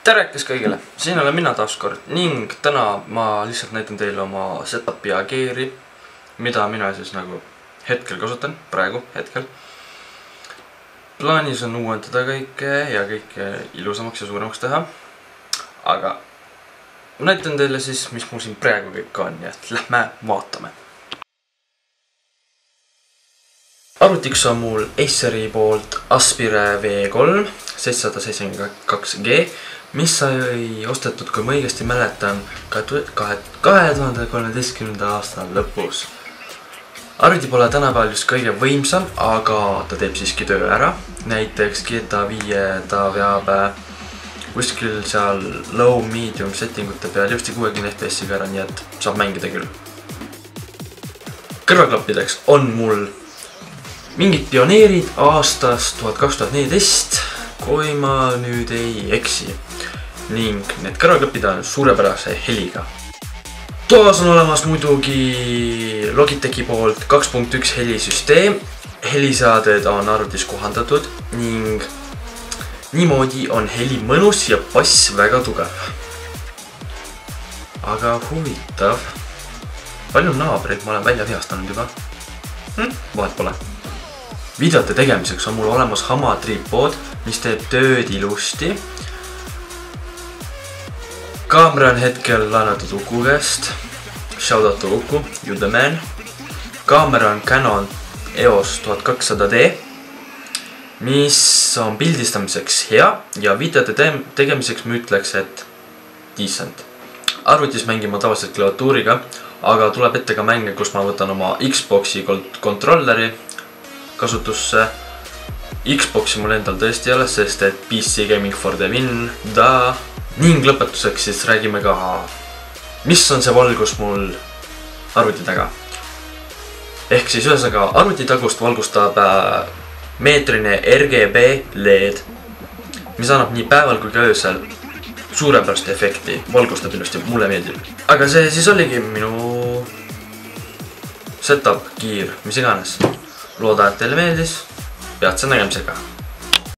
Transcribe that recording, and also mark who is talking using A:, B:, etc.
A: Terekes kõigile, siin olen mina taaskord ning täna ma lihtsalt näitan teile oma setupi ja gear'i, mida mina siis nagu hetkel kasutan, praegu, hetkel. Plaanis on uuendada kõike ja kõike ilusamaks ja suuremaks teha. Aga ma näitan teile siis, mis mul siin praegu kõik on, nii et lähme vaatame. Arvutiks on mul Aceri poolt Aspire V3 772G, mis sai ostetud, kui ma õigesti mäletan, 2013. aasta lõpus. Arvuti pole tänapäeval just kõige võimsam, aga ta teeb siiski töö ära. Näiteks GTA 5 ta veab kuskil seal low medium settingute peal just 60 FPS-iga ära, nii et saab mängida küll. Kõrvaklappideks on mul mingid pioneerid aastast 2014, kui ma nüüd ei eksi. Ning need kõrvaklapid on suurepärase heliga. Toas on olemas muidugi Logitechi poolt 2.1 helisüsteem. Heliseaded on arvutis kohandatud ning niimoodi on heli mõnus ja bass väga tugev. Aga huvitav. Palju naabreid ma olen välja vihastanud juba. Vahet pole. Videote tegemiseks on mul olemas Hama tripood, mis teeb tööd ilusti. Kaamera on hetkel laenatud Uku käest. Shoutout to Uku, you the man. Kaamera on Canon EOS 1200D, mis on pildistamiseks hea ja videote tegemiseks ma ütleks, et decent. Arvutis mängin ma tavaliselt klaviatuuriga, aga tuleb ette ka mänge, kus ma võtan oma Xboxi kontrolleri kasutusse. Xboxi mul endal tõesti ei ole, sest et PC Gaming for the win, da. Ning lõpetuseks siis räägime ka, mis on see valgus mul arvuti taga. Ehk siis ühesõnaga arvuti tagust valgustab meetrine RGB LED, mis annab nii päeval kui ka öösel suurepärast efekti, valgustab ilusti, mulle meeldib. Aga see siis oligi minu setup, gear, mis iganes. Loodan, et teile meeldis. Peatse nägemisega.